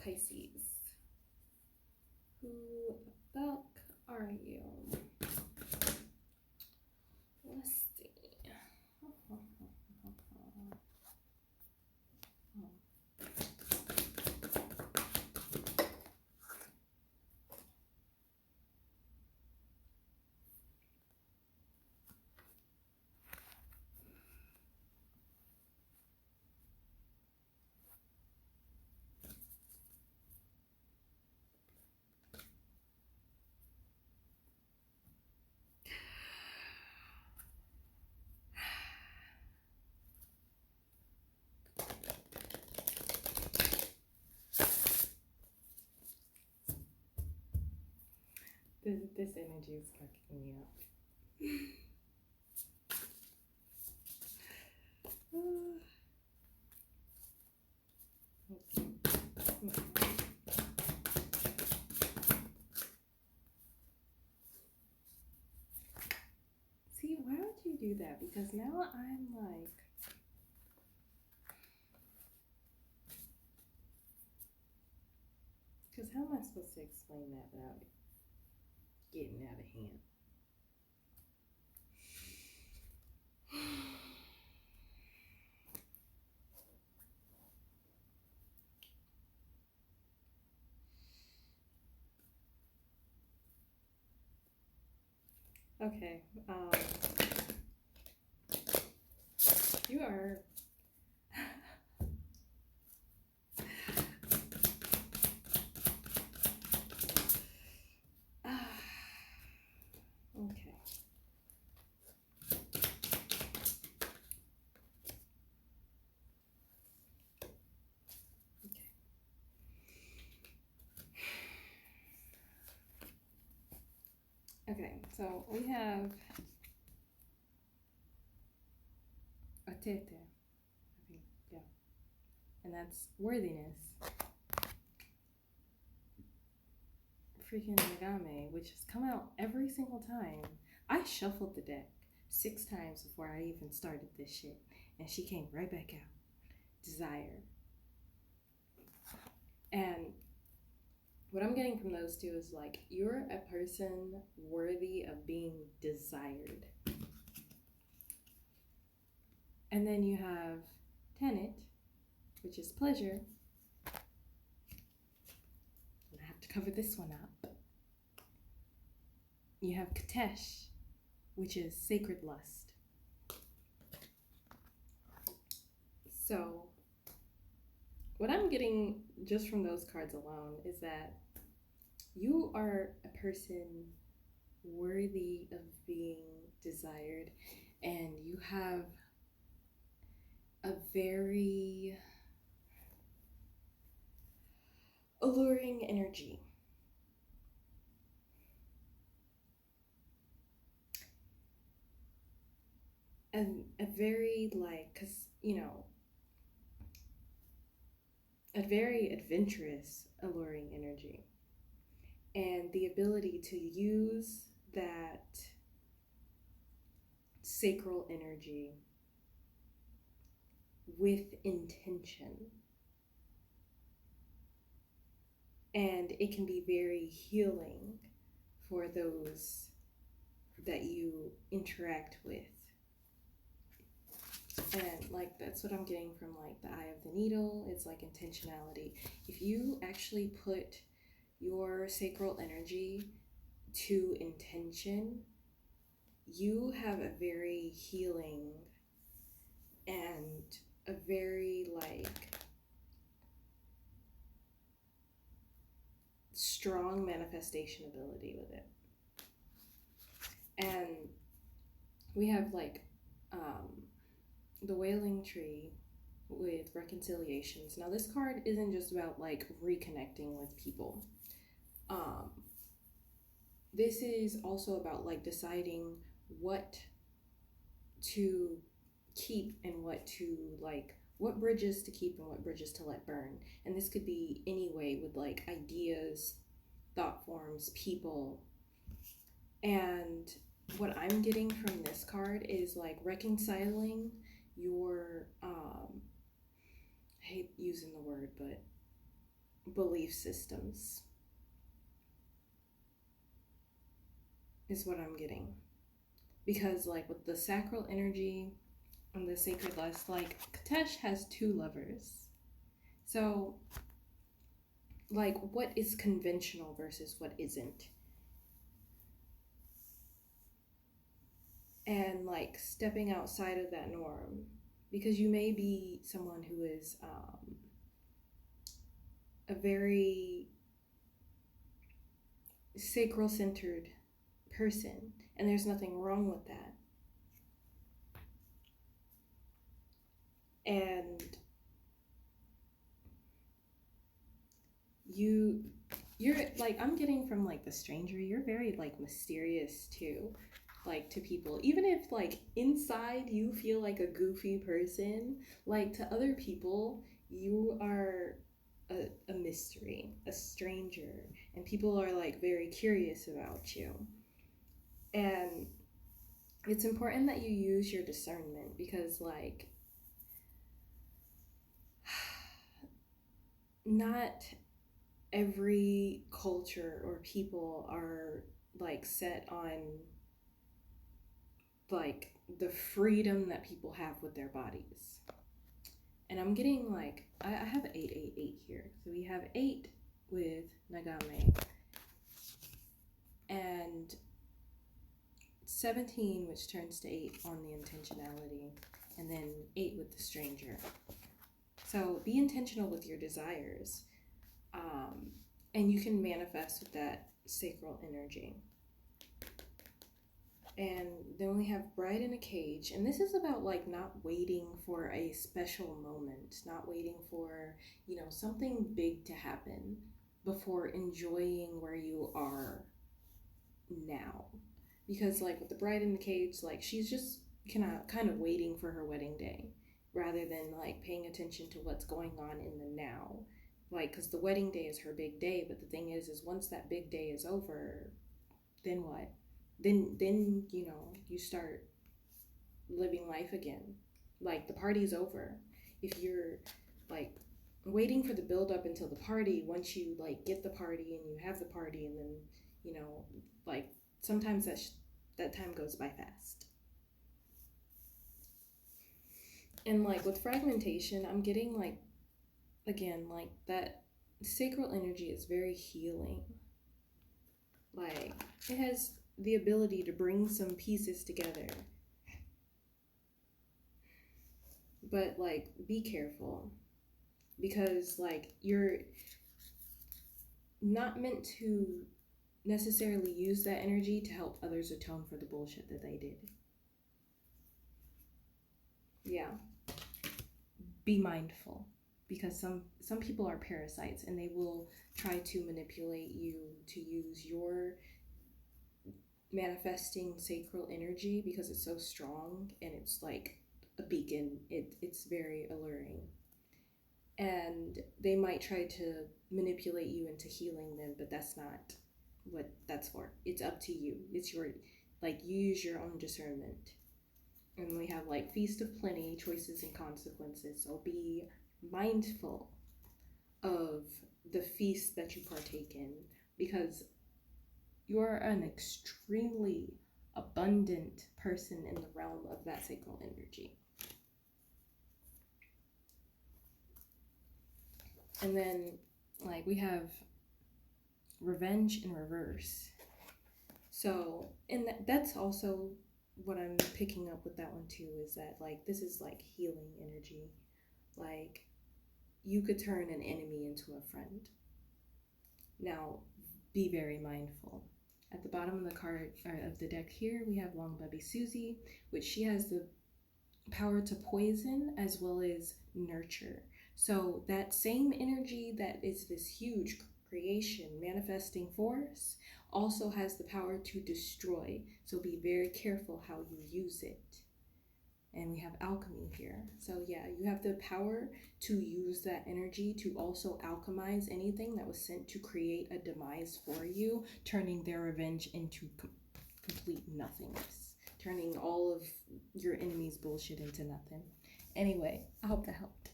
Pisces. Who the fuck are you? Let's see. This energy is cracking me up. See, why would you do that? Because now I'm like, because how am I supposed to explain that without getting out of hand? Okay, you are okay. Okay, so we have a tete, I think, yeah, and that's worthiness. Freaking Nagame, which has come out every single time. I shuffled the deck 6 times before I even started this shit, and she came right back out. Desire. And what I'm getting from those two is like, you're a person worthy of being desired. And then you have Tenet, which is pleasure. And I have to cover this one up. You have Katesh, which is sacred lust. So, what I'm getting just from those cards alone is that you are a person worthy of being desired, and you have a very alluring energy. And a very, like, because, you know, a very adventurous, alluring energy. And the ability to use that sacral energy with intention. And it can be very healing for those that you interact with. And like, that's what I'm getting from like the eye of the needle. It's like intentionality. If you actually put your sacral energy to intention, you have a very healing and a very like strong manifestation ability with it. And we have like the wailing tree with reconciliations. Now this card isn't just about like reconnecting with people. This is also about like deciding what to keep and what to like, what bridges to keep and what bridges to let burn. And this could be any way with like ideas, thought forms, people. And what I'm getting from this card is like reconciling your I hate using the word, but belief systems is what I'm getting. Because like with the sacral energy and the sacred lust, like Katesh has 2 lovers. So like what is conventional versus what isn't? And like stepping outside of that norm, because you may be someone who is a very sacral centered person, and there's nothing wrong with that. And you're like, I'm getting from like the stranger, you're very like mysterious too, like to people, even if like inside you feel like a goofy person, like to other people you are a mystery, a stranger, and people are like very curious about you. And it's important that you use your discernment, because like not every culture or people are like set on like the freedom that people have with their bodies. And I'm getting like, I have 888 here. So we have 8 with Nagame, and 17, which turns to 8 on the intentionality, and then 8 with the stranger. So be intentional with your desires, and you can manifest with that sacral energy. And then we have Bride in a Cage, and this is about like not waiting for a special moment, not waiting for, you know, something big to happen before enjoying where you are now. Because like with the Bride in the Cage, like she's just kind of waiting for her wedding day rather than like paying attention to what's going on in the now. Like, because the wedding day is her big day, but the thing is once that big day is over, then what? Then you know, you start living life again. Like the party's over. If you're like waiting for the build up until the party, once you like get the party and you have the party, and then, you know, like sometimes that time goes by fast. And like with fragmentation, I'm getting like, again, like that sacral energy is very healing. Like it has the ability to bring some pieces together. But like be careful, because like you're not meant to necessarily use that energy to help others atone for the bullshit that they did. Yeah. Be mindful, because some people are parasites and they will try to manipulate you to use your manifesting sacral energy because it's so strong and it's like a beacon. It's very alluring. And they might try to manipulate you into healing them, but that's not what that's for. It's up to you. It's your, like, you use your own discernment. And we have like Feast of Plenty, choices and consequences. So be mindful of the feast that you partake in, because you're an extremely abundant person in the realm of that sacral energy. And then like we have Revenge in reverse. So, and that's also what I'm picking up with that one too, is that like this is like healing energy. Like you could turn an enemy into a friend. Now be very mindful. At the bottom of the card of the deck here, we have Long Bubby Susie, which she has the power to poison as well as nurture. So that same energy that is this huge creation manifesting force also has the power to destroy. So be very careful how you use it. And we have alchemy here. So yeah, you have the power to use that energy to also alchemize anything that was sent to create a demise for you, turning their revenge into complete nothingness, turning all of your enemy's bullshit into nothing. Anyway, I hope that helped.